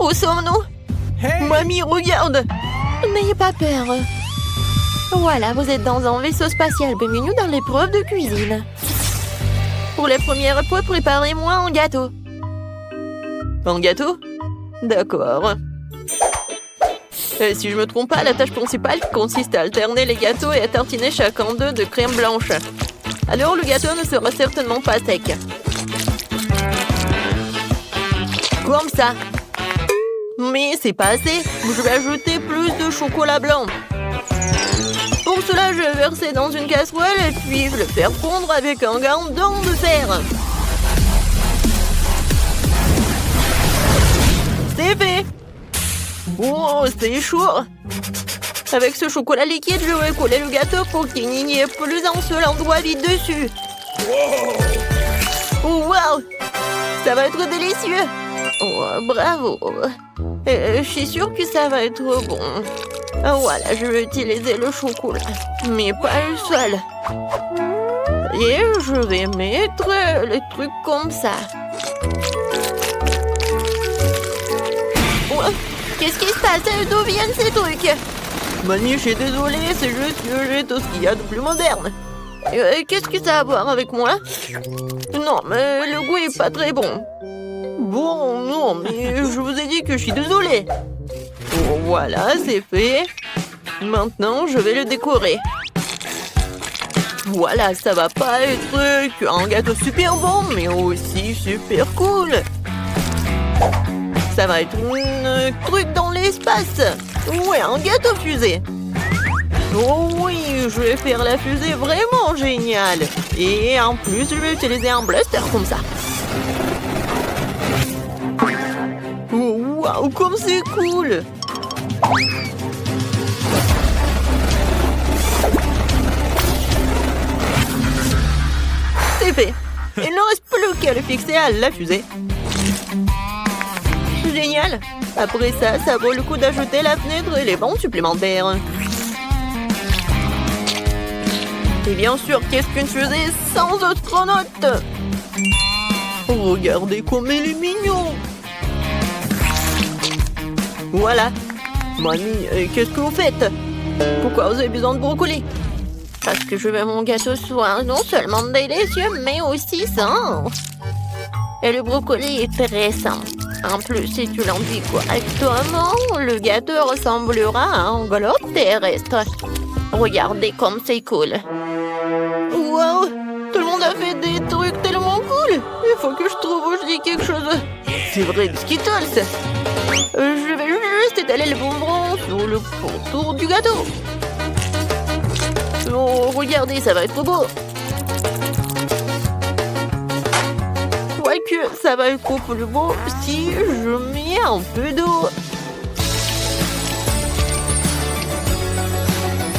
Où sommes-nous? Mamie, regarde! N'ayez pas peur. Voilà, vous êtes dans un vaisseau spatial. Bienvenue dans l'épreuve de cuisine. Pour la première épreuve, préparez-moi un gâteau. Un gâteau? D'accord. Si je me trompe pas, la tâche principale consiste à alterner les gâteaux et à tartiner chacun d'eux de crème blanche. Alors le gâteau ne sera certainement pas sec. Comme ça. Mais c'est pas assez. Je vais ajouter plus de chocolat blanc. Pour cela, je vais verser dans une casserole et puis le faire fondre avec un glandon de fer. C'est fait. Oh, c'est chaud. Avec ce chocolat liquide, je vais coller le gâteau pour qu'il n'y ait plus un seul endroit vide dessus. Oh, wow! Ça va être délicieux. Oh, bravo. Je suis sûre que ça va être bon. Voilà, je vais utiliser le chocolat, mais pas le seul. Et je vais mettre les trucs comme ça. Oh, qu'est-ce qui se passe? D'où viennent ces trucs? Mamie, je suis désolée, c'est juste que j'ai tout ce qu'il y a de plus moderne. Qu'est-ce que ça a à voir avec moi? Non, mais le goût est pas très bon. Bon, non, mais je vous ai dit que je suis désolée. Oh, voilà, c'est fait. Maintenant, je vais le décorer. Voilà, ça va pas être un gâteau super bon, mais aussi super cool. Ça va être un truc dans l'espace. Ouais, un gâteau fusée. Oh oui, je vais faire la fusée vraiment géniale. Et en plus, je vais utiliser un blaster comme ça. Oh, waouh, comme c'est cool! C'est fait. Il ne reste plus qu'à le fixer à la fusée. Génial. Après ça, ça vaut le coup d'ajouter la fenêtre et les bancs supplémentaires. Et bien sûr, qu'est-ce qu'une fusée sans astronaute? Regardez comme il est mignon. Voilà. Mamie, qu'est-ce que vous faites? Pourquoi vous avez besoin de brocoli? Parce que je veux mon gâteau soit non seulement délicieux, mais aussi sain. Et le brocoli est très sain. En plus, si tu l'en dis correctement, le gâteau ressemblera à un globe terrestre. Regardez comme c'est cool. Wow! Tout le monde a fait des trucs tellement cool. Il faut que je trouve où je dis quelque chose. C'est vrai, des Skittles. Je vais juste étaler le bonbon sur le contour du gâteau. Oh, regardez, ça va être beau. Quoique, ça va être plus beau si je mets un peu d'eau.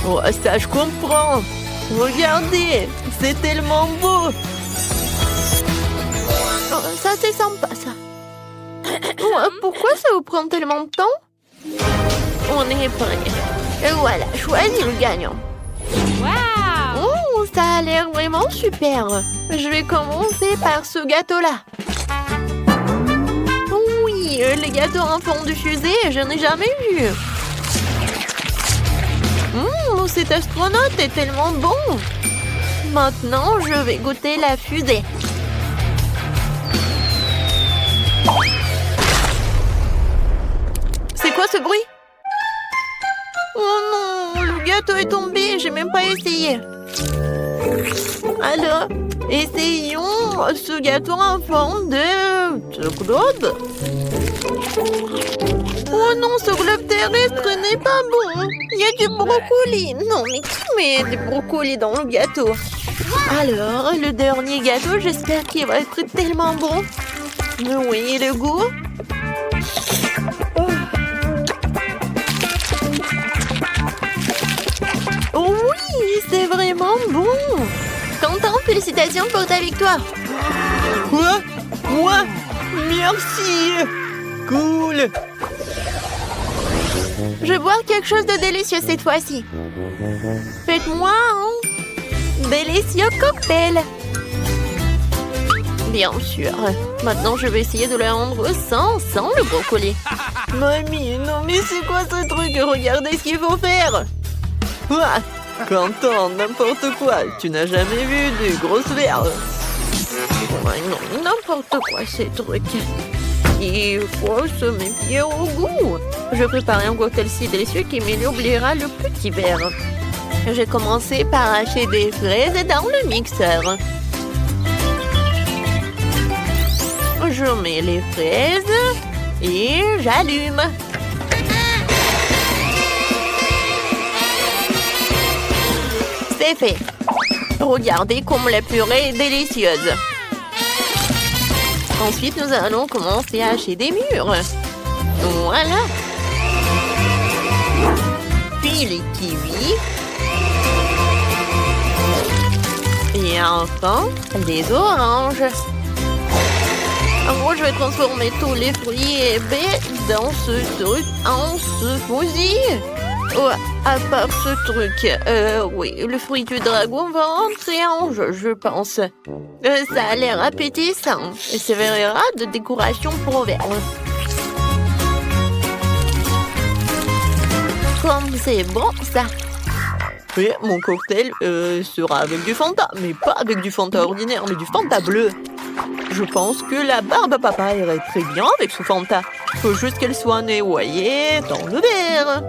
Oh, ça, je comprends. Regardez, c'est tellement beau. Oh, ça, c'est sympa, ça. Oh, pourquoi ça vous prend tellement de temps? On est prêt. Et voilà, choisis le gagnant. Wow! Oh, ça a l'air vraiment super. Je vais commencer par ce gâteau-là. Oui, les gâteaux en forme de fusée, je n'ai jamais vu. Cet astronaute est tellement bon. Maintenant, je vais goûter la fusée. C'est quoi ce bruit? Oh non, le gâteau est tombé, j'ai même pas essayé. Alors, essayons ce gâteau en forme de globe. Oh non, ce globe terrestre n'est pas bon. Il y a du brocoli. Non, mais qui met du brocoli dans le gâteau? Alors, le dernier gâteau, j'espère qu'il va être tellement bon. Oui, le goût. Oh oui, c'est vraiment bon. Quentin, félicitations pour ta victoire. Quoi? Moi? Merci. Cool. Je vais boire quelque chose de délicieux cette fois-ci. Faites-moi un délicieux cocktail. Bien sûr. Maintenant, je vais essayer de le rendre sans le brocoli. Mamie, non mais c'est quoi ce truc? Regardez ce qu'il faut faire. Ouah, Quentin, n'importe quoi. Tu n'as jamais vu de grosses verres. Ouais, non, n'importe quoi ces trucs. Il faut se méfier au goût. Je préparais un cocktail si délicieux qui m'oubliera le petit verre. J'ai commencé par hacher des fraises dans le mixeur. Je mets les fraises et j'allume. C'est fait. Regardez comme la purée est délicieuse. Ensuite, nous allons commencer à hacher des mûres. Voilà. Puis les kiwis. Et enfin, les oranges. En gros, je vais transformer tous les fruits et baies dans ce truc en smoothie. Oh, à part ce truc, oui, le fruit du dragon va entrer en jeu, je pense. Ça a l'air appétissant et servira de décoration pour verre. Comme c'est bon, ça. Oui, mon cocktail sera avec du Fanta, mais pas avec du Fanta ordinaire, mais du Fanta bleu. Je pense que la barbe à papa irait très bien avec ce Fanta. Faut juste qu'elle soit noyée dans le verre.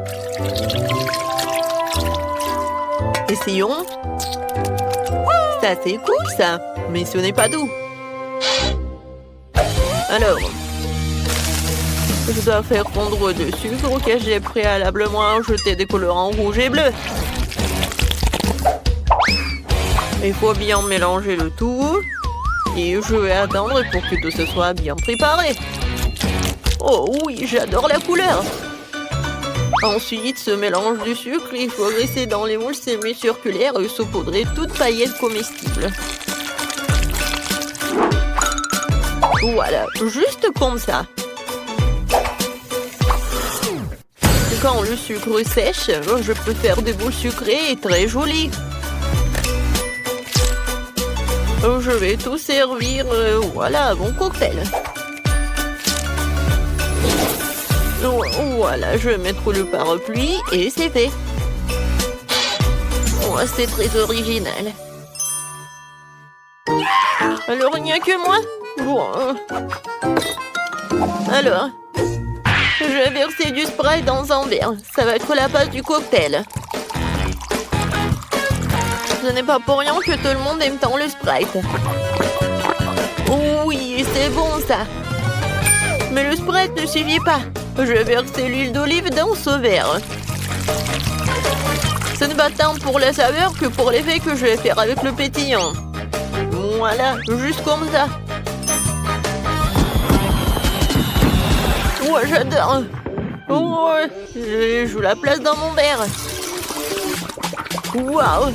Essayons. Ça, c'est cool, ça. Mais ce n'est pas doux. Alors, je dois faire fondre du sucre que j'ai préalablement ajouté des colorants rouge et bleu. Il faut bien mélanger le tout. Et je vais attendre pour que tout ce soit bien préparé. Oh oui, j'adore la couleur. Ensuite, ce mélange du sucre, il faut glisser dans les moules semi-circulaires et saupoudrer toute paillette comestible. Voilà, juste comme ça. Quand le sucre sèche, je peux faire des boules sucrées et très jolies. Je vais tout servir, voilà, mon cocktail. Voilà, je vais mettre le parapluie et c'est fait. Oh, c'est très original. Alors, il n'y a que moi? Bon. Alors, je vais verser du Sprite dans un verre. Ça va être la base du cocktail. Ce n'est pas pour rien que tout le monde aime tant le Sprite. Oui, c'est bon ça. Mais le Sprite ne suffit pas. Je vais verser l'huile d'olive dans ce verre. Ce n'est pas tant pour la saveur que pour l'effet que je vais faire avec le pétillant. Voilà, juste comme ça. Ouais, j'adore. Oh, je joue la place dans mon verre. Waouh!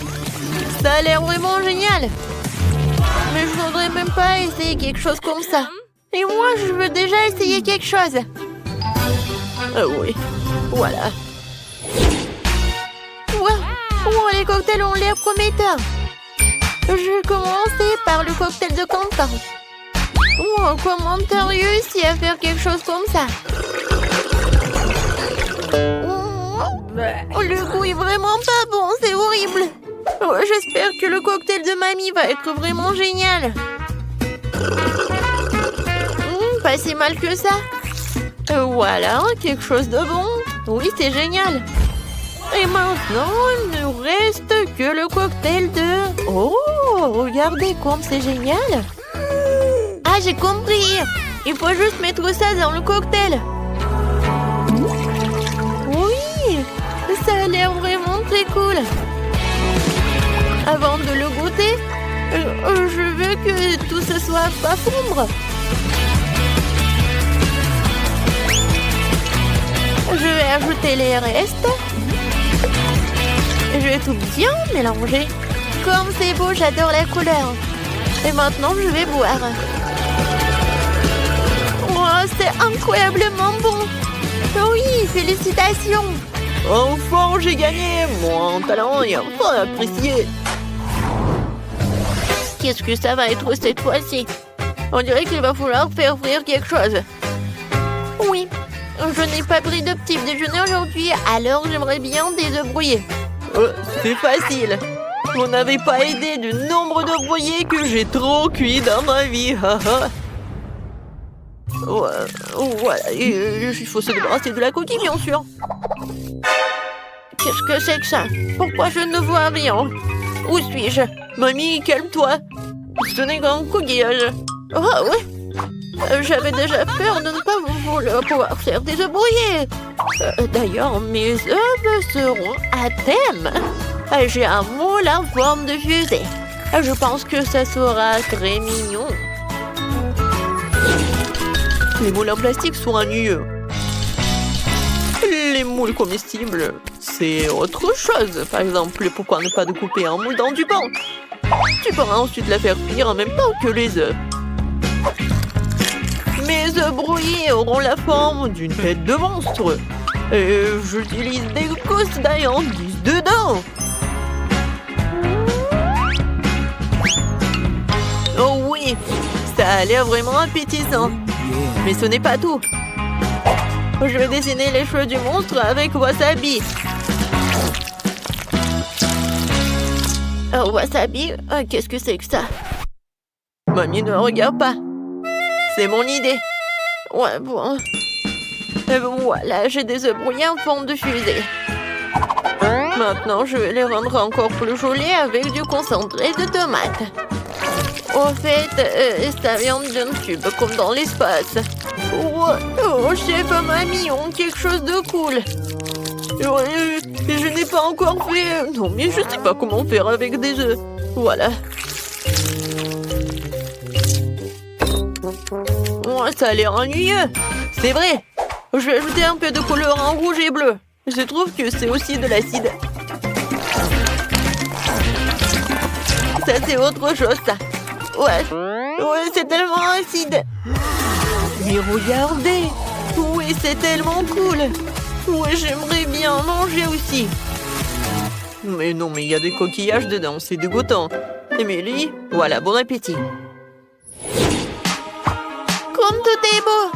Ça a l'air vraiment génial. Mais je voudrais même pas essayer quelque chose comme ça. Et moi, je veux déjà essayer quelque chose. Oui, voilà. Wow. Oh, les cocktails ont l'air prometteurs. Je vais commencer par le cocktail de Quentin. Oh, comment t'as réussi à faire quelque chose comme ça? Oh, le goût est vraiment pas bon, c'est horrible. Oh, j'espère que le cocktail de mamie va être vraiment génial. Pas si mal que ça. Voilà, quelque chose de bon. Oui, c'est génial. Et maintenant, il ne reste que le cocktail de... Oh, regardez comme c'est génial. Ah, j'ai compris. Il faut juste mettre ça dans le cocktail. Oui, ça a l'air vraiment très cool. Avant de le goûter, je veux que tout ce soit pas fondre. Je vais ajouter les restes. Je vais tout bien mélanger. Comme c'est beau, j'adore la couleur. Et maintenant, je vais boire. Oh, c'est incroyablement bon. Oui, félicitations. Enfin, j'ai gagné. Mon talent est enfin apprécié. Qu'est-ce que ça va être cette fois-ci? On dirait qu'il va falloir faire frire quelque chose. Oui, je n'ai pas pris de petit déjeuner aujourd'hui, alors j'aimerais bien des œufs brouillés. C'est facile. Vous n'avez pas idée du nombre d'œufs brouillés que j'ai trop cuit dans ma vie. Voilà, il faut se débarrasser de la coquille, bien sûr. Qu'est-ce que c'est que ça? Pourquoi je ne vois rien? Où suis-je? Mamie, calme-toi. Ce n'est qu'un coquillage. Oh, oui. J'avais déjà peur de ne pas pouvoir faire des œufs brouillés. D'ailleurs, mes œufs seront à thème. J'ai un moule en forme de fusée. Je pense que ça sera très mignon. Les moules en plastique sont ennuyeux. Les moules comestibles, c'est autre chose. Par exemple, pourquoi ne pas découper un moule dans du pain? Tu pourras ensuite la faire cuire en même temps que les œufs. Mes œufs brouillés auront la forme d'une tête de monstre. Et j'utilise des gousses d'ayandises dedans. Oh oui, ça a l'air vraiment appétissant. Mais ce n'est pas tout. Je vais dessiner les cheveux du monstre avec wasabi. Wasabi, qu'est-ce que c'est que ça? Mamie, ne regarde pas. C'est mon idée. Ouais, bon. Voilà, j'ai des œufs brouillés en forme de fusée. Maintenant, je vais les rendre encore plus jolis avec du concentré de tomate. Au fait, ça vient d'un tube, comme dans l'espace. Oh, chef, mamie, on quelque chose de cool. Je n'ai pas encore fait... Non, mais je sais pas comment faire avec des œufs. Voilà. Oh, ça a l'air ennuyeux. C'est vrai. Je vais ajouter un peu de couleur en rouge et bleu. Je trouve que c'est aussi de l'acide. Ça, c'est autre chose, ça. Ouais, c'est tellement acide. Mais regardez. Oui, c'est tellement cool. Ouais, j'aimerais bien manger aussi. Mais non, mais il y a des coquillages dedans, c'est dégoûtant. Émilie, voilà, bon appétit. Comme tout est beau.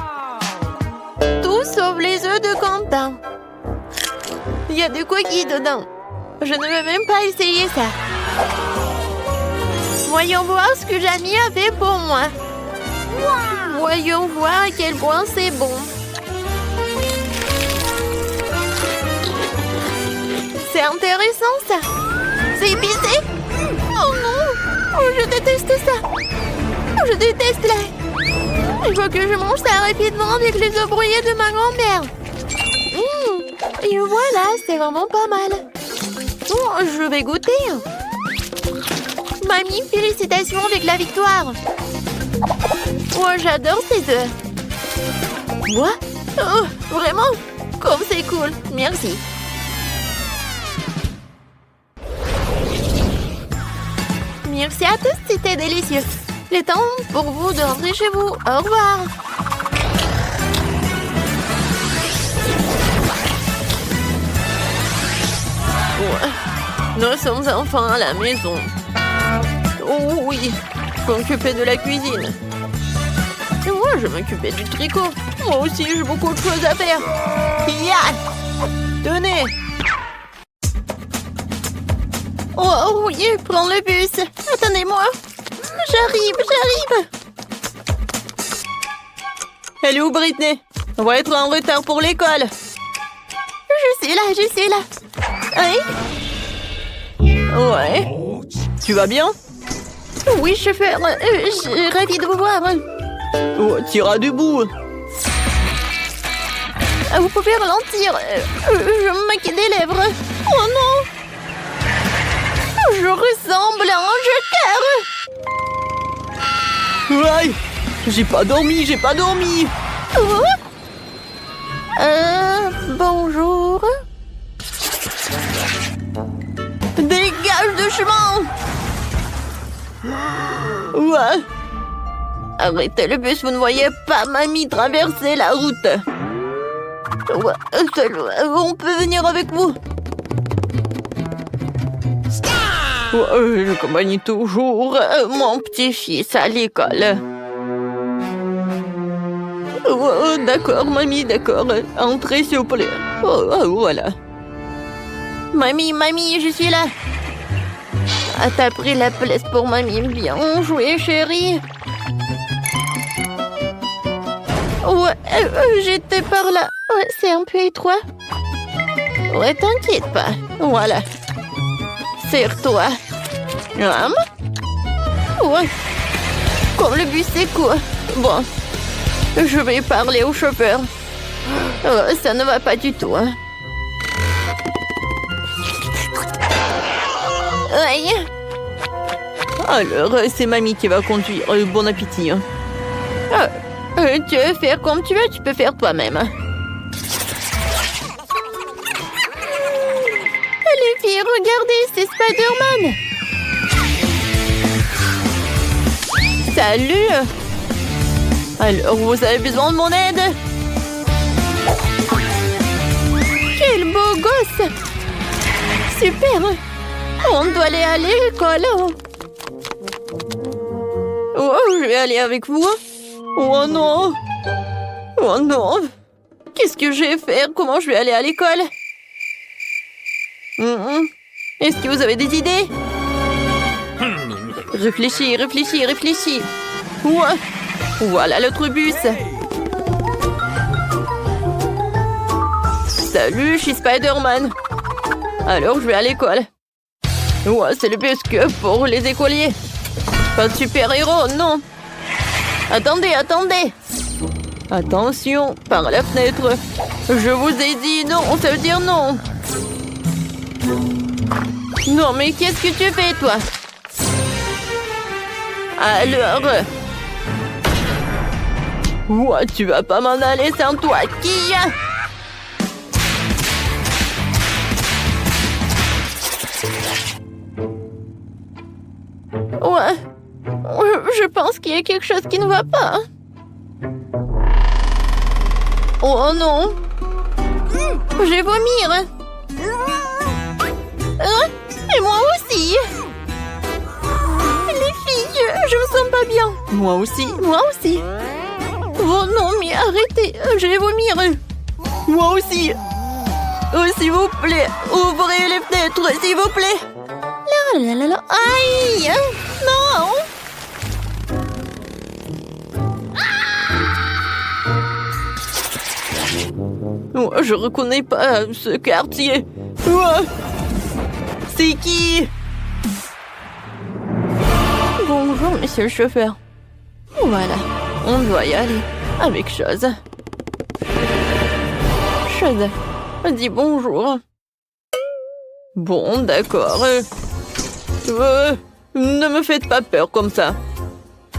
Tout sauf les œufs de Quentin. Il y a des coquilles dedans. Je ne vais même pas essayer ça. Voyons voir ce que Jamie a fait pour moi. Voyons voir à quel point c'est bon. C'est intéressant, ça. C'est épicé. Oh non. Oh, je déteste ça. Je déteste la... Il faut que je mange ça rapidement avec les œufs brouillés de ma grand-mère. Et voilà, c'est vraiment pas mal. Oh, je vais goûter. Mamie, félicitations avec la victoire. Oh, j'adore ces œufs. Moi? Oh, vraiment? Comme c'est cool. Merci. Merci à tous, c'était délicieux. Il est temps pour vous de rentrer chez vous. Au revoir. Ouais. Nous sommes enfin à la maison. Oh oui, je m'occuper de la cuisine. Et moi, je m'occupais du tricot. Moi aussi, j'ai beaucoup de choses à faire. Tenez. Oh oui, prends le bus. Attendez-moi. J'arrive. Elle est où, Britney? On va être en retard pour l'école. Je suis là. Hein? Ouais. Tu vas bien? Oui, chauffeur. Je suis ravie de vous voir. Oh, t'iras debout. Vous pouvez ralentir. Je me maquille des lèvres. Oh non! Je ressemble à un joker. Ouais, j'ai pas dormi. Oh. Bonjour. Dégage de chemin. Ouais. Arrêtez le bus, vous ne voyez pas mamie traverser la route. Ouais, on peut venir avec vous. Ouais, je accompagne toujours mon petit-fils à l'école. Oh, d'accord, mamie, d'accord. Entrez, s'il vous plaît. Voilà. Mamie, je suis là. Ah, t'as pris la place pour mamie. Bien joué, chérie. Ouais, j'étais par là. Ouais, c'est un peu étroit. Ouais, t'inquiète pas. Voilà. Serre-toi. Ouais. Comme le bus est court. Bon. Je vais parler au chauffeur. Ça ne va pas du tout. Hein. Aïe. Alors, c'est mamie qui va conduire. Bon appétit. Hein. Tu veux faire comme tu veux, tu peux faire toi-même. Les filles, regardez, c'est Spider-Man. Salut. Alors, vous avez besoin de mon aide? Quel beau gosse. Super. On doit aller à l'école. Oh, je vais aller avec vous. Oh non. Oh non. Qu'est-ce que je vais faire? Comment je vais aller à l'école? Est-ce que vous avez des idées? Réfléchis. Ouais. Voilà l'autre bus. Salut, je suis Spider-Man. Alors, je vais à l'école. Ouais, c'est le bus que pour les écoliers. Pas de super-héros, non. Attendez. Attention, par la fenêtre. Je vous ai dit non, ça veut dire non. Non, mais qu'est-ce que tu fais, toi? Alors... Ouais, tu vas pas m'en aller sans toi, qui? Ouais, je pense qu'il y a quelque chose qui ne va pas. Oh non. Je vais vomir. Et moi aussi. Les filles, je me sens pas bien. Moi aussi. Oh non, mais arrêtez, je vais vomir. Moi aussi. Oh, s'il vous plaît, ouvrez les fenêtres, s'il vous plaît. Là. Aïe. Non. Oh, je reconnais pas ce quartier. Oh. C'est qui? Bonjour, monsieur le chauffeur. Voilà, on doit y aller avec Chose. Chose, dis bonjour. Bon, d'accord. Ne me faites pas peur comme ça.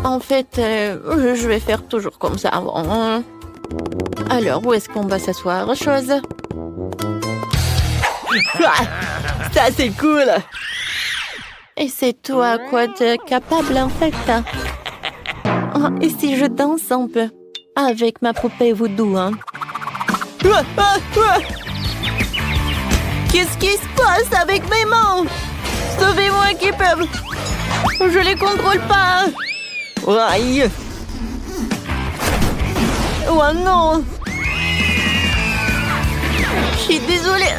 En fait, je vais faire toujours comme ça avant. Alors, où est-ce qu'on va s'asseoir, Chose? Ça, c'est cool. Et c'est toi à quoi t'es capable, en fait? Et si je danse un peu avec ma poupée voodoo, hein? Qu'est-ce qui se passe avec mes mains? Sauvez-moi, Keeper. Je les contrôle pas. Aïe. Oh non. Je suis désolée.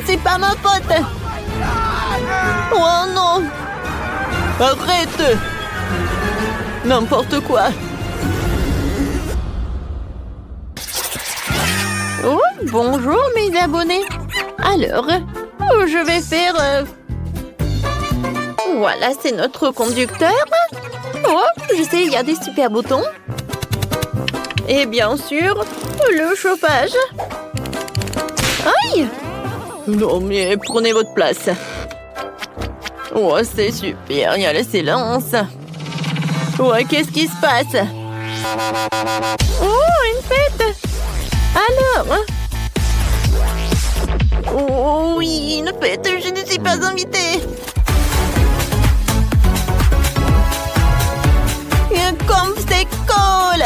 C'est pas ma faute. Oh non. Arrête. N'importe quoi. Oh, bonjour mes abonnés. Alors, je vais faire... Voilà, c'est notre conducteur. Oh, je sais, il y a des super boutons. Et bien sûr, le chauffage. Aïe! Non, mais prenez votre place. Oh, c'est super, il y a le silence. Ouais, qu'est-ce qui se passe? Oh, une fête! Alors? Oh oui, une fête, je ne suis pas invitée. Comme c'est cool!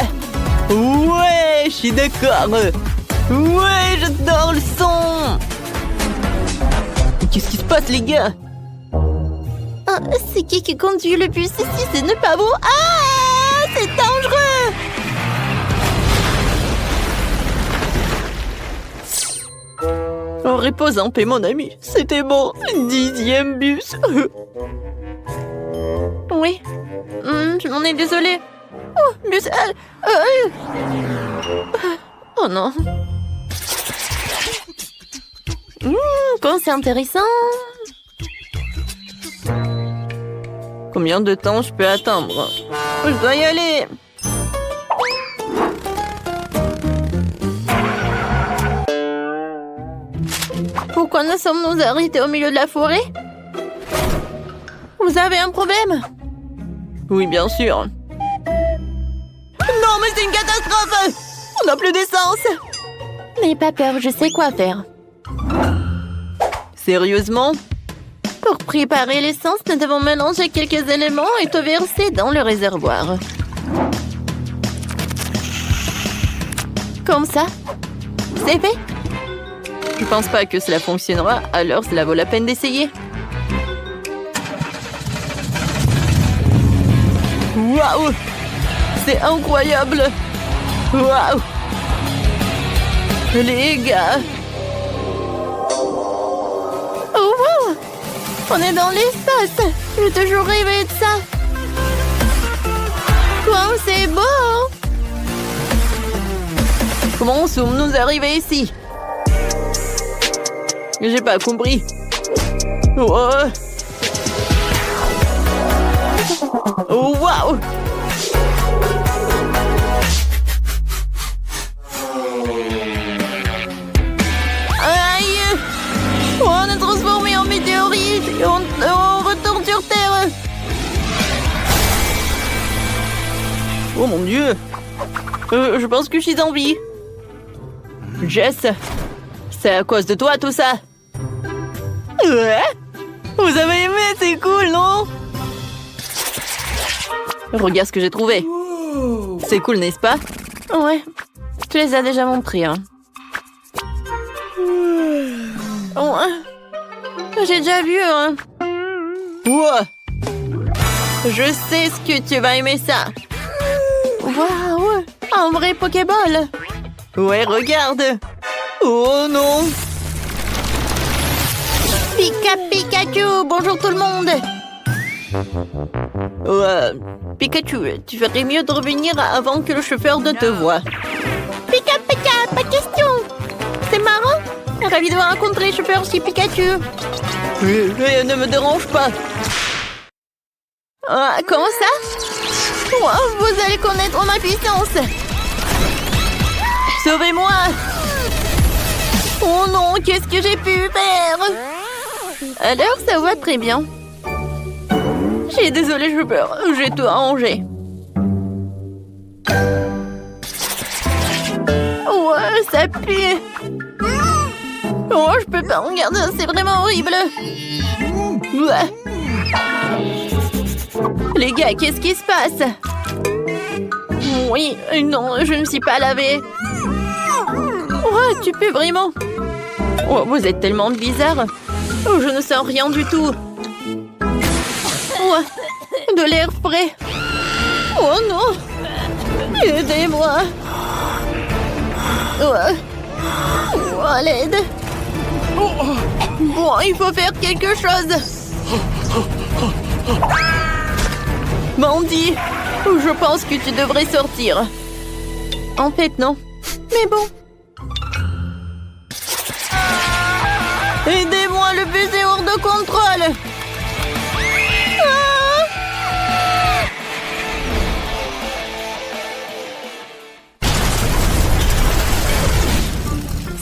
Ouais, je suis d'accord. Ouais, j'adore le son. Qu'est-ce qui se passe, les gars? C'est qui conduit le bus ici? C'est ne pas beau. Ah, c'est dangereux. Oh, repose en paix, mon ami. C'était mon 10e bus. Oui. Je m'en ai désolée. Oh, bus... Oh non. Quand c'est intéressant. Combien de temps je peux attendre? Je dois y aller. Pourquoi nous sommes-nous arrêtés au milieu de la forêt? Vous avez un problème? Oui, bien sûr. Non, mais c'est une catastrophe! On n'a plus d'essence! N'ayez pas peur, je sais quoi faire. Sérieusement? Pour préparer l'essence, nous devons mélanger quelques éléments et tout verser dans le réservoir. Comme ça? C'est fait? Je pense pas que cela fonctionnera, alors cela vaut la peine d'essayer. Waouh! C'est incroyable! Waouh! Les gars! Oh wow! On est dans l'espace! J'ai toujours rêvé de ça! Wow, c'est beau! Comment sommes-nous arrivés ici? J'ai pas compris. Oh, oh wow! Aïe! On est transformé en météorite et on retourne sur Terre. Oh mon Dieu! Je pense que je suis en vie. Jess, c'est à cause de toi tout ça. Ouais? Vous avez aimé, c'est cool, non? Regarde ce que j'ai trouvé. C'est cool, n'est-ce pas? Ouais, tu les as déjà montrés, hein. Ouais. J'ai déjà vu, hein. Wow. Je sais ce que tu vas aimer ça. Waouh! Un vrai Pokéball! Ouais, regarde! Oh non! Pikachu! Bonjour tout le monde! Pikachu, tu ferais mieux de revenir avant que le chauffeur ne te voie. Pika, pas de question! C'est marrant! Ravi de vous rencontrer, chauffeur chez Pikachu! Ne me dérange pas! Comment ça? Wow, vous allez connaître ma puissance! Sauvez-moi! Oh non, qu'est-ce que j'ai pu faire? Alors, ça va très bien. Je suis désolée, j'ai peur. J'ai tout arrangé. Ouais, ça pue. Oh, je peux pas regarder, c'est vraiment horrible. Ouais. Les gars, qu'est-ce qui se passe? Oui, non, je ne me suis pas lavée. Oh, tu peux vraiment? Oh, vous êtes tellement bizarre. Oh, je ne sens rien du tout. Oh, de l'air frais. Oh non. Aidez-moi. Oh, à l'aide. Bon, il faut faire quelque chose. Mandy, je pense que tu devrais sortir. En fait, non. Mais bon. Aidez-moi, le bus est hors de contrôle.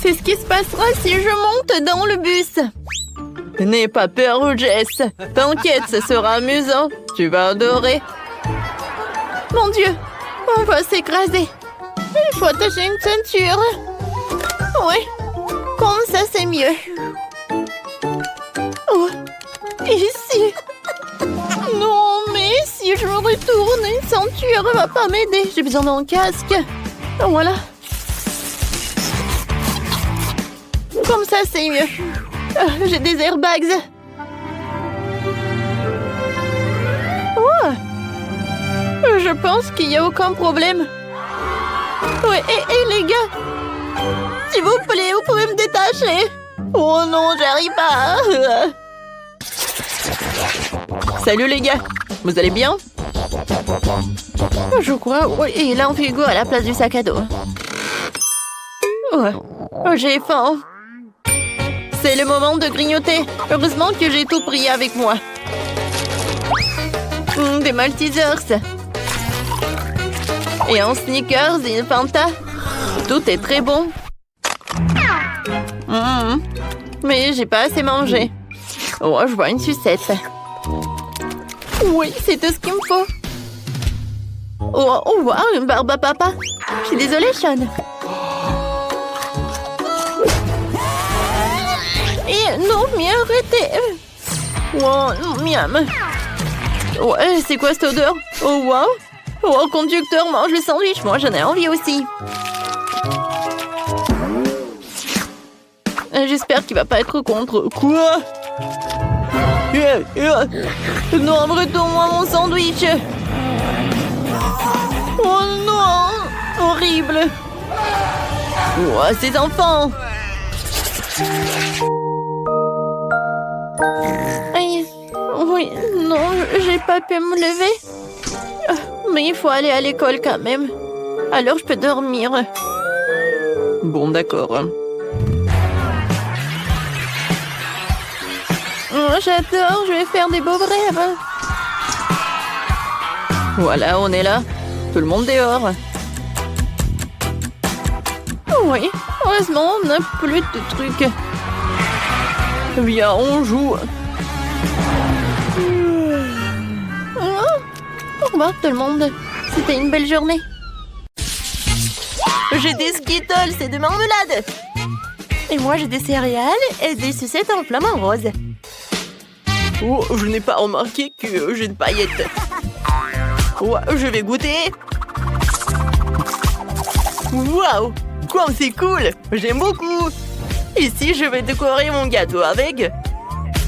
C'est ce qui se passera si je monte dans le bus. N'aie pas peur, Jess. T'inquiète, ce sera amusant. Tu vas adorer. Mon Dieu, on va s'écraser. Il faut attacher une ceinture. Oui, comme ça c'est mieux. Oh, ici. Non, mais si je me retourne, une ceinture va pas m'aider. J'ai besoin d'un casque. Voilà. Comme ça, c'est mieux. J'ai des airbags. Oh. Je pense qu'il n'y a aucun problème. Ouais, et les gars, s'il vous plaît, vous pouvez me détacher. Oh non, j'arrive pas. Salut les gars, vous allez bien? Je crois, oui, il a un frigo à la place du sac à dos. Ouais. J'ai faim. C'est le moment de grignoter. Heureusement que j'ai tout pris avec moi. Des Maltesers. Et un Snickers et une Fanta. Tout est très bon. Mais j'ai pas assez mangé. Oh, je vois une sucette. Oui, c'est tout ce qu'il me faut. Oh, wow, une barbe à papa. Je suis désolée, Sean. Et non, mais arrêtez. Oh, miam. Ouais, c'est quoi cette odeur? Oh, wow. Oh, le conducteur mange le sandwich. Moi, j'en ai envie aussi. J'espère qu'il va pas être contre. Quoi? Non, retourne-moi mon sandwich. Oh non! Horrible! Oh, ces enfants! Aïe! Oui, non, j'ai pas pu me lever. Mais il faut aller à l'école quand même. Alors je peux dormir. Bon, d'accord. Oh, j'adore, je vais faire des beaux rêves. Voilà, on est là. Tout le monde dehors. Oui, heureusement, on n'a plus de trucs. Viens, on joue. Au revoir tout le monde. C'était une belle journée. J'ai des Skittles et des marmelades. Et moi, j'ai des céréales et des sucettes en flamant rose. Oh, je n'ai pas remarqué que j'ai une paillette. Oh, je vais goûter. Waouh, quoi, c'est cool. J'aime beaucoup. Et si je vais décorer mon gâteau avec?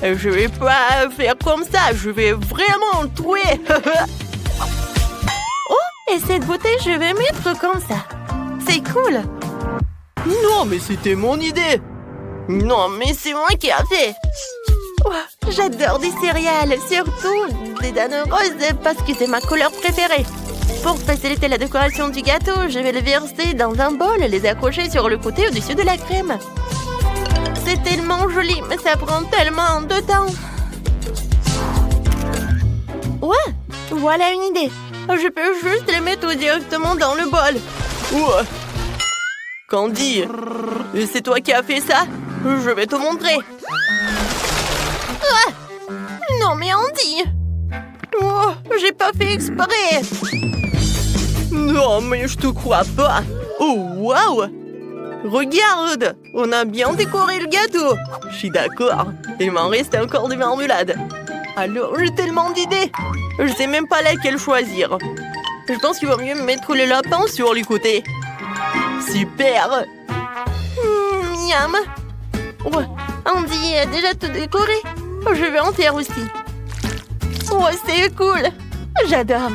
Je vais pas faire comme ça. Je vais vraiment le trouer. Oh, et cette bouteille, je vais mettre comme ça. C'est cool. Non, mais c'était mon idée. Non, mais c'est moi qui a fait. Oh, j'adore des céréales, surtout des dattes roses parce que c'est ma couleur préférée. Pour faciliter la décoration du gâteau, je vais les verser dans un bol et les accrocher sur le côté au-dessus de la crème. C'est tellement joli, mais ça prend tellement de temps. Ouais, voilà une idée. Je peux juste les mettre directement dans le bol. Ouais. Candy, c'est toi qui as fait ça? Je vais te montrer. Ah! Non mais Andy! Oh, j'ai pas fait exprès! Non mais je te crois pas! Oh waouh! Regarde! On a bien décoré le gâteau! Je suis d'accord, il m'en reste encore des marmelades. Alors j'ai tellement d'idées! Je sais même pas laquelle choisir. Je pense qu'il vaut mieux mettre le lapin sur les côtés. Super! Miam! Oh, Andy a déjà tout décoré. Je vais en faire aussi. Oh, c'est cool. J'adore.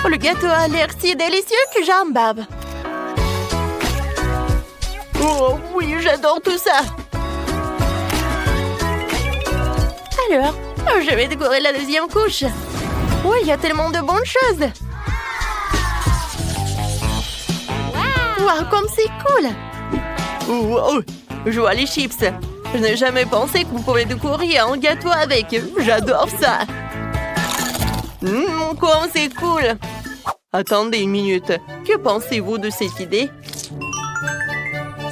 Oh, le gâteau a l'air si délicieux que j'en bave. Oh oui, j'adore tout ça. Alors, je vais décorer la deuxième couche. Oh, il y a tellement de bonnes choses. Wow, comme c'est cool. Oh, je vois les chips. Je n'ai jamais pensé que vous pouvez décorer un gâteau avec. J'adore ça. Comme c'est cool. Attendez une minute. Que pensez-vous de cette idée?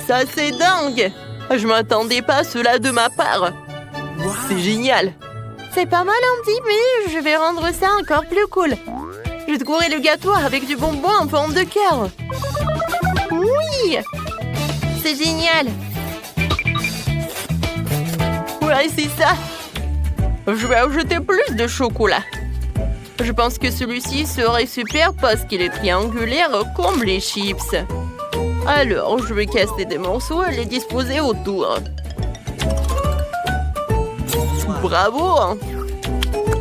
Ça, c'est dingue. Je m'attendais pas à cela de ma part. C'est génial. C'est pas mal, Andy, mais je vais rendre ça encore plus cool. Je décorerai le gâteau avec du bonbon en forme de cœur. Oui! C'est génial. Ouais, c'est ça. Je vais ajouter plus de chocolat. Je pense que celui-ci serait super parce qu'il est triangulaire comme les chips. Alors, je vais casser des morceaux et les disposer autour. Bravo!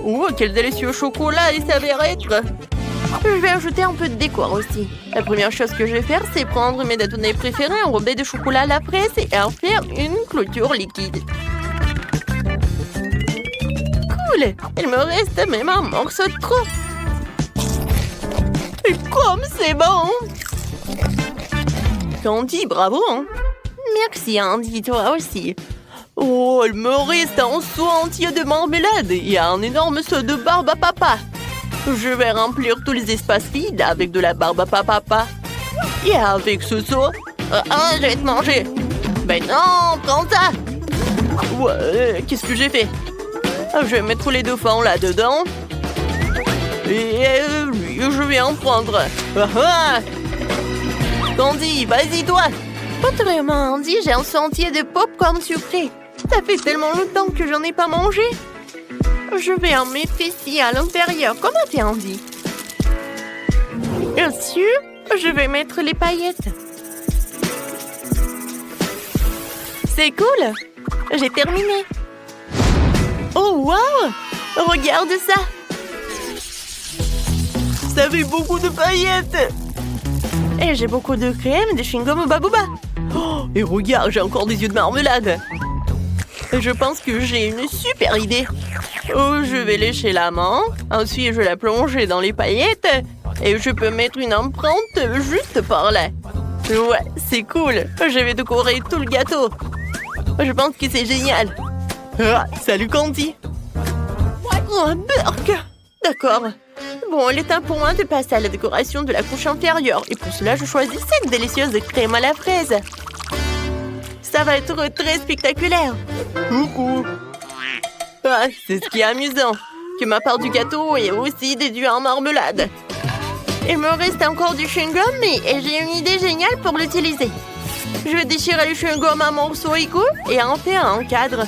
Oh, quel délicieux chocolat il s'avère être! Je vais ajouter un peu de décor aussi. La première chose que je vais faire, c'est prendre mes détonés préférés enrobés de chocolat à la fraise et en faire une clôture liquide. Cool! Il me reste même un morceau de trop. Et comme c'est bon! Candy, bravo! Hein? Merci Andy, toi aussi. Oh, il me reste un seau entier de marmelade et un énorme seau de barbe à papa. Je vais remplir tous les espaces vides avec de la barbe à papa. Et avec ce seau... je vais te manger. Ben non, prends ça. Ouais, qu'est-ce que j'ai fait? Je vais mettre les dauphins là-dedans. Et lui, je vais en prendre. Candy, vas-y toi. Autrement, Andy, j'ai un seau entier de pop-corn sucré. Ça fait tellement longtemps que j'en ai pas mangé. Je vais en mettre ici à l'intérieur. Comment t'es, Andy? Bien sûr, je vais mettre les paillettes. C'est cool. J'ai terminé. Oh, wow! Regarde ça. Ça fait beaucoup de paillettes. Et j'ai beaucoup de crème, de chewing-gum au babouba. Oh, et regarde, j'ai encore des yeux de marmelade. Je pense que j'ai une super idée. Oh, je vais lécher la main. Ensuite, je vais la plonger dans les paillettes. Et je peux mettre une empreinte juste par là. Ouais, c'est cool. Je vais décorer tout le gâteau. Je pense que c'est génial. Ah, salut Candy. Oh, un burk. D'accord. Bon, il est temps pour moi de passer à la décoration de la couche inférieure. Et pour cela, je choisis cette délicieuse crème à la fraise. Ça va être très spectaculaire. Coucou. Ah, c'est ce qui est amusant. Que ma part du gâteau est aussi déduite en marmelade. Il me reste encore du chewing-gum et j'ai une idée géniale pour l'utiliser. Je vais déchirer le chewing-gum en morceaux égaux et en faire un cadre.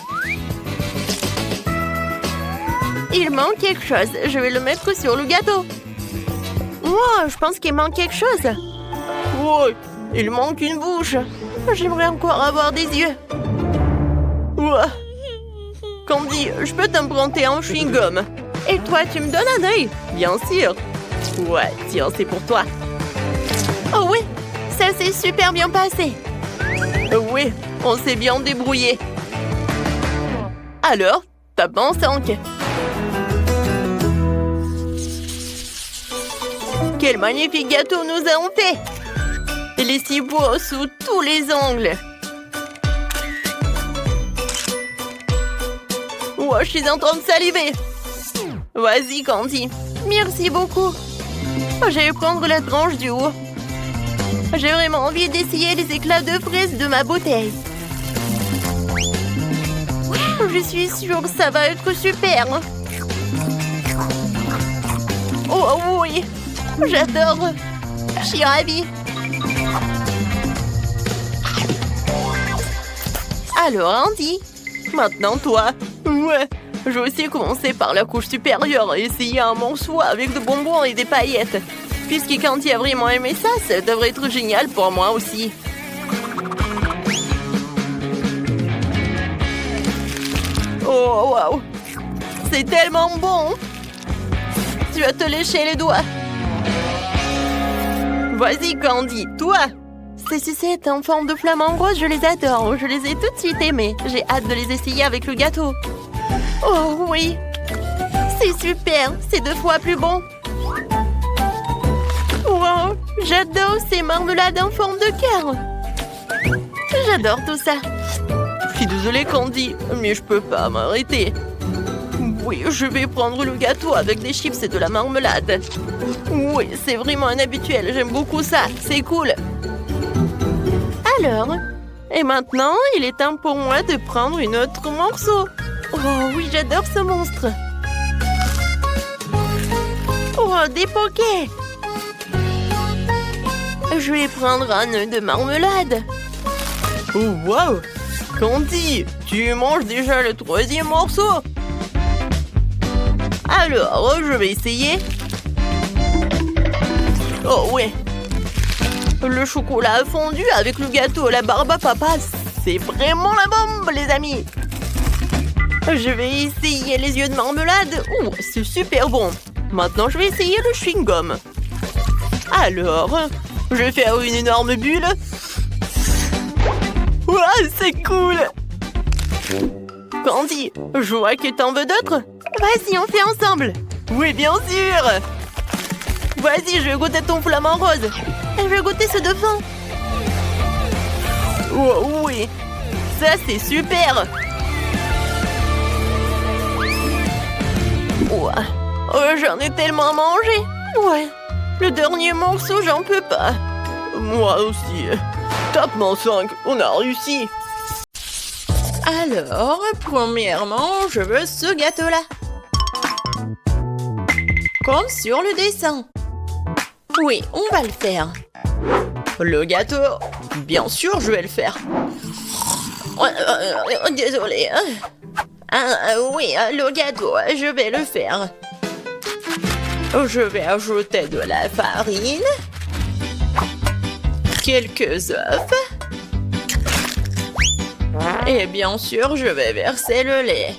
Il manque quelque chose. Je vais le mettre sur le gâteau. Wow, je pense qu'il manque quelque chose. Wow, il manque une bouche. J'aimerais encore avoir des yeux. Wow. Candy, je peux t'emprunter un chewing-gum. Et toi, tu me donnes un œil? Bien sûr. Ouais, tiens, c'est pour toi. Oh oui, ça s'est super bien passé. Oui, on s'est bien débrouillé. Alors, tape en 5. Quel magnifique gâteau nous avons fait! Il est si beau sous tous les angles. Oh, je suis en train de saliver. Vas-y, Candy. Merci beaucoup. Je vais prendre la tranche du haut. J'ai vraiment envie d'essayer les éclats de fraises de ma bouteille. Je suis sûre que ça va être super. Oh oui, j'adore. Je suis ravie. Alors, Andy, maintenant toi. Ouais, je vais aussi commencer par la couche supérieure et essayer un morceau avec de bonbons et des paillettes. Puisque Candy a vraiment aimé ça, ça devrait être génial pour moi aussi. Oh, waouh! C'est tellement bon! Tu vas te lécher les doigts. Vas-y, Candy, toi! Ces sucettes en forme de flamant rose, je les adore. Je les ai tout de suite aimées. J'ai hâte de les essayer avec le gâteau. Oh oui! C'est super! C'est 2 fois plus bon. Wow! J'adore ces marmelades en forme de cœur. J'adore tout ça. Je suis désolée, Candy, mais je peux pas m'arrêter. Oui, je vais prendre le gâteau avec des chips et de la marmelade. Oui, c'est vraiment un habituel. J'aime beaucoup ça. C'est cool. Alors, et maintenant, il est temps pour moi de prendre une autre morceau. Oh oui, j'adore ce monstre. Oh, des pokés. Je vais prendre un nœud de marmelade. Oh, wow! Candy, tu manges déjà le 3e morceau. Alors, je vais essayer. Oh, ouais. Le chocolat fondu avec le gâteau à la barbe à papa, c'est vraiment la bombe, les amis. Je vais essayer les yeux de marmelade. Oh, c'est super bon. Maintenant, je vais essayer le chewing-gum. Alors, je vais faire une énorme bulle. Ouah, c'est cool! Candy, je vois que t'en veux d'autres. Vas-y, on fait ensemble. Oui, bien sûr. Vas-y, je veux goûter ton flamant rose. Je veux goûter ce dauphin. Oh, oui, ça c'est super. Ouah. Oh, j'en ai tellement mangé. Ouais, le dernier morceau, j'en peux pas. Moi aussi. Tapement 5, on a réussi. Alors, premièrement, je veux ce gâteau-là. Comme sur le dessin. Oui, on va le faire. Le gâteau, bien sûr, je vais le faire. Désolée. Oui, le gâteau, je vais le faire. Je vais ajouter de la farine, quelques œufs, et bien sûr, je vais verser le lait.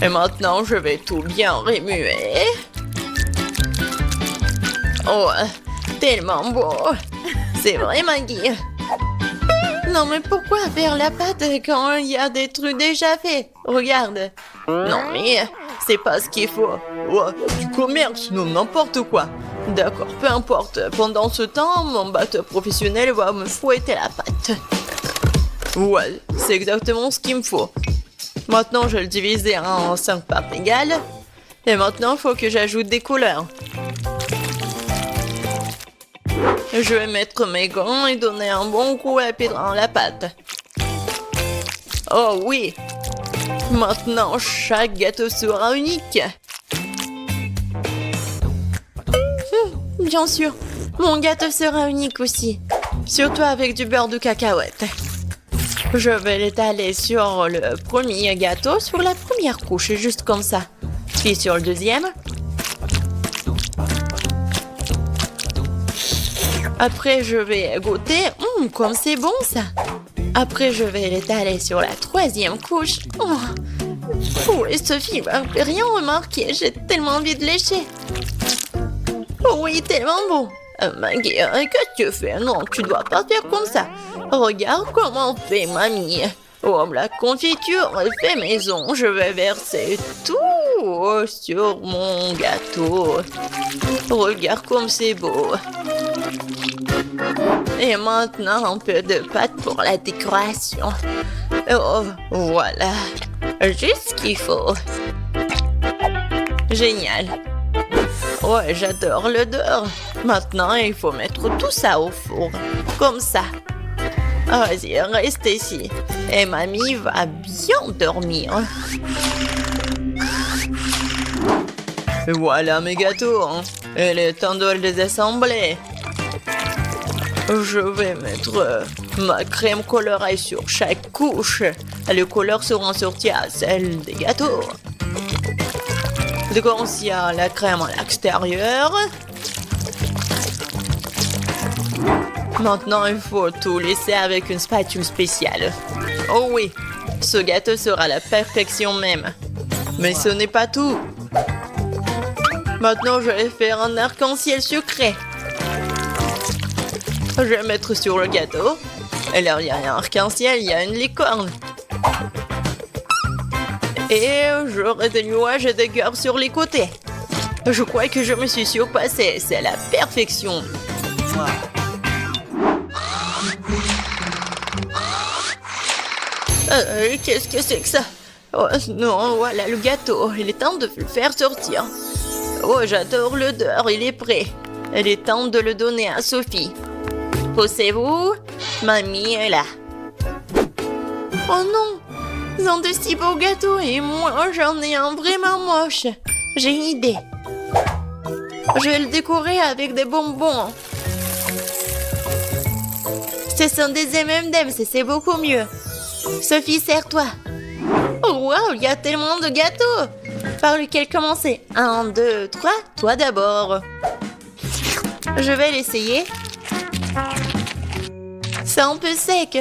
Et maintenant, je vais tout bien remuer. Oh, tellement beau. C'est vrai, Maggie. Non, mais pourquoi faire la pâte quand il y a des trucs déjà faits? Regarde. Non, mais c'est pas ce qu'il faut. Oh, du commerce, non, n'importe quoi. D'accord, peu importe. Pendant ce temps, mon batteur professionnel va me fouetter la pâte. Ouais, c'est exactement ce qu'il me faut. Maintenant, je vais le diviser en 5 parts égales. Et maintenant, il faut que j'ajoute des couleurs. Je vais mettre mes gants et donner un bon coup à pied dans la pâte. Oh oui! Maintenant, chaque gâteau sera unique. Bien sûr, mon gâteau sera unique aussi. Surtout avec du beurre de cacahuète. Je vais l'étaler sur le premier gâteau, sur la première couche, juste comme ça. Puis sur le deuxième. Après, je vais goûter. Comme c'est bon, ça. Après, je vais l'étaler sur la troisième couche. Oh, et Sophie va rien remarquer. J'ai tellement envie de lécher. Oh oui, tellement bon. Maggie, qu'est-ce que tu fais? Non, tu dois pas faire comme ça. Regarde comment fait mamie. Oh, la confiture est fait maison. Je vais verser tout sur mon gâteau. Regarde comme c'est beau. Et maintenant, un peu de pâte pour la décoration. Oh, voilà. Juste ce qu'il faut. Génial. Ouais, j'adore l'odeur. Maintenant, il faut mettre tout ça au four. Comme ça. Vas-y, reste ici. Et mamie va bien dormir. Voilà mes gâteaux. Il est temps de les assembler. Je vais mettre ma crème colorée sur chaque couche. Les couleurs seront sorties à celles des gâteaux. D'accord, il y a la crème à l'extérieur. Maintenant, il faut tout laisser avec une spatule spéciale. Oh oui, ce gâteau sera la perfection même. Mais ce n'est pas tout. Maintenant, je vais faire un arc-en-ciel sucré. Je vais mettre sur le gâteau. Et là, il y a un arc-en-ciel, il y a une licorne. Et j'aurai des nuages et des cœurs sur les côtés. Je crois que je me suis surpassée. C'est la perfection. Qu'est-ce que c'est que ça? Oh non, voilà le gâteau. Il est temps de le faire sortir. Oh, j'adore l'odeur. Il est prêt. Il est temps de le donner à Sophie. Poussez-vous. Mamie est là. Oh non! Ils ont de si beaux gâteaux et moi, j'en ai un vraiment moche. J'ai une idée. Je vais le décorer avec des bonbons. Ce sont des M&M's et c'est beaucoup mieux. Sophie, serre-toi. Oh wow, il y a tellement de gâteaux. Par lequel commencer? 1, 2, 3, toi d'abord. Je vais l'essayer. C'est un peu sec.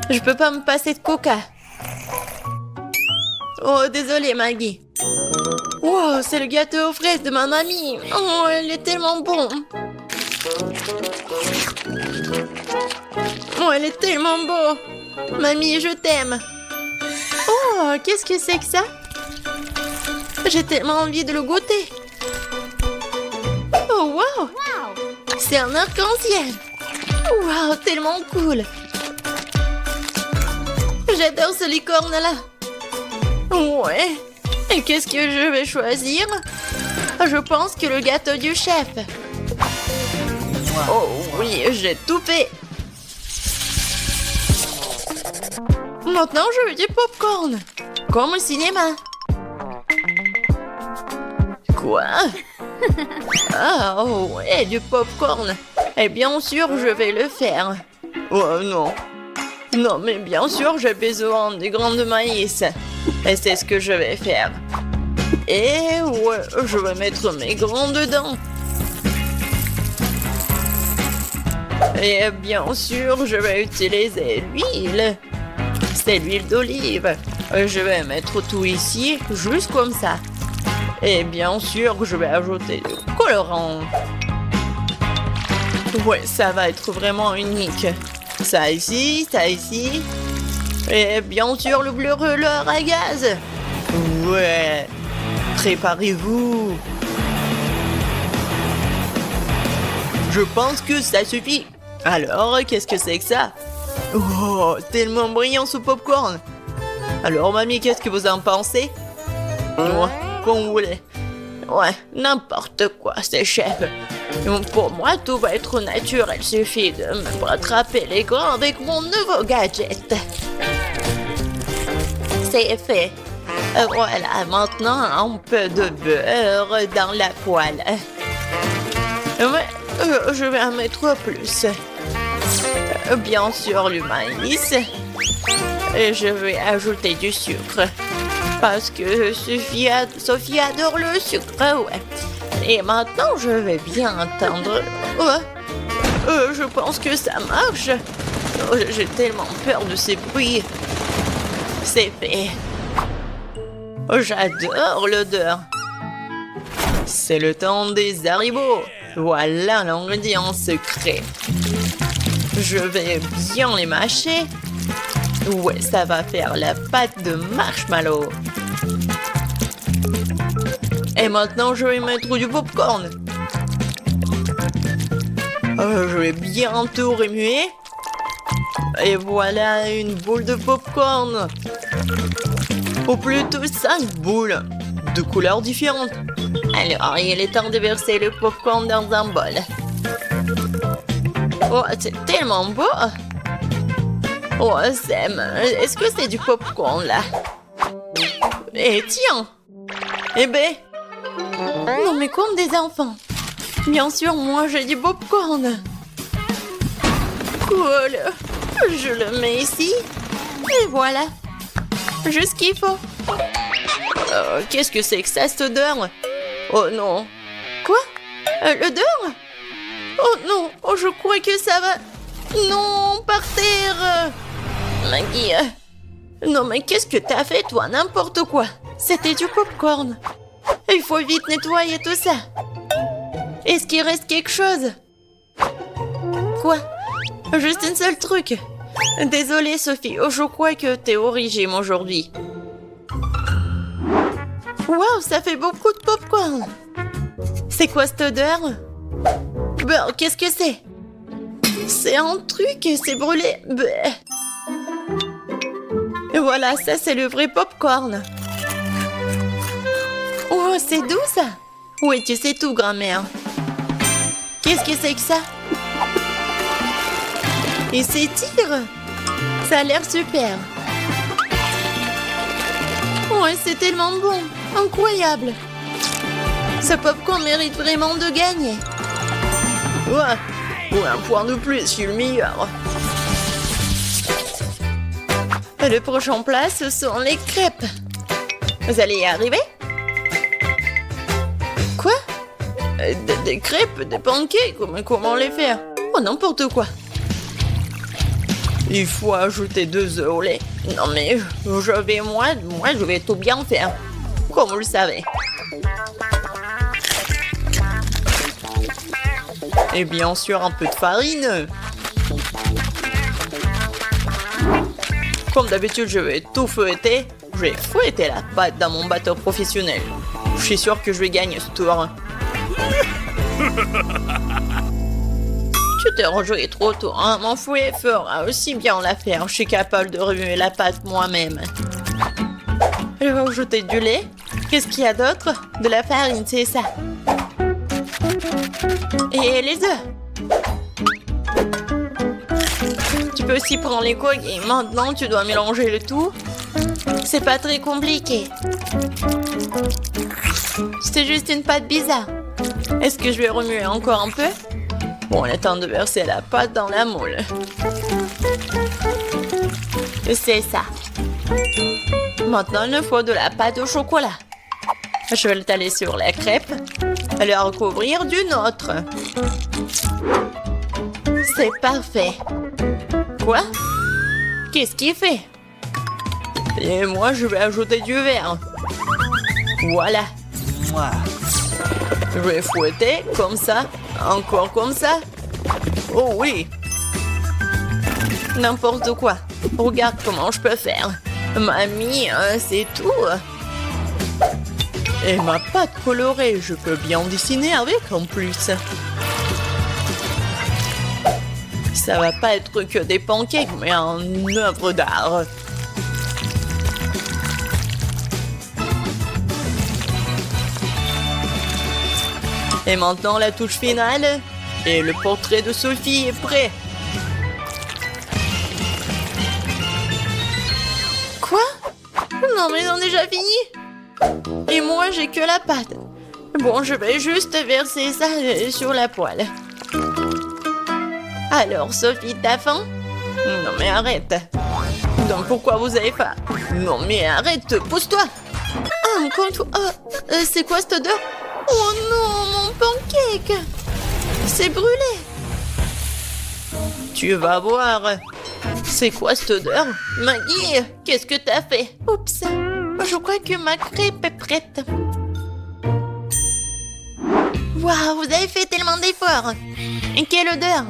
Je peux pas me passer de coca. Oh, désolée, Maggie. Wow, c'est le gâteau aux fraises de ma mamie. Oh, elle est tellement bon. Oh, elle est tellement beau. Mamie, je t'aime. Oh, qu'est-ce que c'est que ça? J'ai tellement envie de le goûter. Oh, wow! C'est un arc-en-ciel. Wow, tellement cool. J'adore ce licorne-là. Ouais. Et qu'est-ce que je vais choisir? Je pense que le gâteau du chef. Oh oui, j'ai tout fait. Maintenant, je veux du popcorn. Comme au cinéma. Quoi? Ah, oh, ouais, du popcorn. Et bien sûr, je vais le faire. Oh non. Non, mais bien sûr, j'ai besoin de grains de maïs. Et c'est ce que je vais faire. Et ouais, je vais mettre mes grains dedans. Et bien sûr, je vais utiliser l'huile. C'est l'huile d'olive. Je vais mettre tout ici, juste comme ça. Et bien sûr, je vais ajouter du colorant. Ouais, ça va être vraiment unique. Ça ici, ça ici. Et bien sûr, le brûleur à gaz. Ouais. Préparez-vous. Je pense que ça suffit. Alors, qu'est-ce que c'est que ça? Oh, tellement brillant ce popcorn. Alors, mamie, qu'est-ce que vous en pensez? Ouais, comme vous voulez. Ouais, n'importe quoi, c'est chef. Pour moi, tout va être naturel. Il suffit de me rattraper les grains avec mon nouveau gadget. C'est fait. Voilà, maintenant, un peu de beurre dans la poêle. Ouais, je vais en mettre plus. Bien sûr, le maïs. Et je vais ajouter du sucre. Parce que Sophie adore le sucre, ouais. Et maintenant, je vais bien entendre. Ouais. Je pense que ça marche. Oh, j'ai tellement peur de ces bruits. C'est fait. Oh, j'adore l'odeur. C'est le temps des haribots. Voilà l'ingrédient secret. Je vais bien les mâcher. Ouais, ça va faire la pâte de marshmallow. Et maintenant, je vais mettre du popcorn. Je vais bien tout remuer. Et voilà une boule de popcorn. Ou plutôt 5 boules de couleurs différentes. Alors, il est temps de verser le popcorn dans un bol. Oh, c'est tellement beau! Oh, Sam, est-ce que c'est du popcorn là? Eh tiens! Eh ben! Non mais comme des enfants! Bien sûr, moi j'ai du popcorn! Cool! Je le mets ici. Et voilà! Juste ce qu'il faut! Qu'est-ce que c'est que ça, cette odeur? Oh non! Quoi? L'odeur? Oh non! Oh, je crois que ça va... Non, par terre! Maggie... Non, mais qu'est-ce que t'as fait, toi? N'importe quoi! C'était du popcorn! Il faut vite nettoyer tout ça! Est-ce qu'il reste quelque chose? Quoi? Juste un seul truc! Désolée, Sophie, je crois que t'es au régime aujourd'hui. Waouh, ça fait beaucoup de popcorn! C'est quoi cette odeur? Ben, qu'est-ce que c'est? C'est un truc, c'est brûlé. Bleh. Et voilà, ça c'est le vrai popcorn. Oh, c'est doux ça. Oui, tu sais tout, grand-mère. Qu'est-ce que c'est que ça? Il s'étire. Ça a l'air super. Ouais, c'est tellement bon. Incroyable. Ce popcorn mérite vraiment de gagner. Ouais. Ou un point de plus, je suis le meilleur. Le prochain plat, ce sont les crêpes. Vous allez y arriver? Quoi? Des crêpes, des pancakes, mais comment les faire? Oh, n'importe quoi. Il faut ajouter 2 œufs au lait. Non mais, je vais tout bien faire. Comme vous le savez. Et bien sûr, un peu de farine. Comme d'habitude, je vais tout fouetter. Je vais fouetter la pâte dans mon batteur professionnel. Je suis sûr que je vais gagner ce tour. Tu t'es rejoué trop tôt, hein? Mon fouet fera aussi bien l'affaire. Je suis capable de remuer la pâte moi-même. Je vais ajouter du lait. Qu'est-ce qu'il y a d'autre? De la farine, c'est ça. Et les œufs. Tu peux aussi prendre les coques et maintenant tu dois mélanger le tout. C'est pas très compliqué. C'est juste une pâte bizarre. Est-ce que je vais remuer encore un peu? Bon, il est temps de verser la pâte dans la moule. C'est ça. Maintenant, il nous faut de la pâte au chocolat. Je vais l'étaler sur la crêpe et la recouvrir d'une autre. C'est parfait. Quoi? Qu'est-ce qu'il fait? Et moi, je vais ajouter du verre. Voilà. Je vais fouetter comme ça. Encore comme ça. Oh oui. N'importe quoi. Regarde comment je peux faire. Mamie, c'est tout. Et ma pâte colorée, je peux bien dessiner avec en plus. Ça va pas être que des pancakes, mais une œuvre d'art. Et maintenant, la touche finale. Et le portrait de Sophie est prêt. Quoi? Non, mais on a déjà fini. Et moi, j'ai que la pâte. Bon, je vais juste verser ça sur la poêle. Alors, Sophie, t'as faim? Non, mais arrête. Donc, pourquoi vous avez faim? Non, mais arrête, pousse-toi. Ah, encore une fois. C'est quoi cette odeur? Oh non, mon pancake! C'est brûlé! Tu vas voir. C'est quoi cette odeur? Maggie, qu'est-ce que t'as fait? Oups, je crois que ma crêpe est prête. Waouh, vous avez fait tellement d'efforts! Et quelle odeur!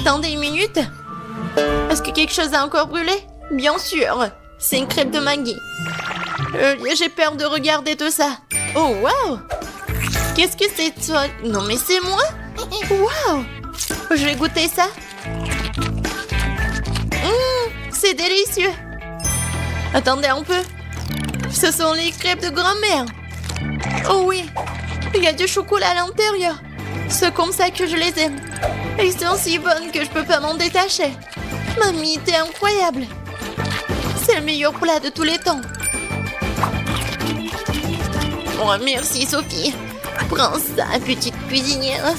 Attendez une minute. Est-ce que quelque chose a encore brûlé? Bien sûr, c'est une crêpe de Maggie. J'ai peur de regarder tout ça. Oh, waouh! Qu'est-ce que c'est toi? Non mais c'est moi? Waouh! Je vais goûter ça. C'est délicieux. Attendez un peu. Ce sont les crêpes de grand-mère. Oh oui, il y a du chocolat à l'intérieur. C'est comme ça que je les aime. Elles sont si bonnes que je peux pas m'en détacher. Mamie, t'es incroyable. C'est le meilleur plat de tous les temps. Oh, merci Sophie. Prends ça, petite cuisinière.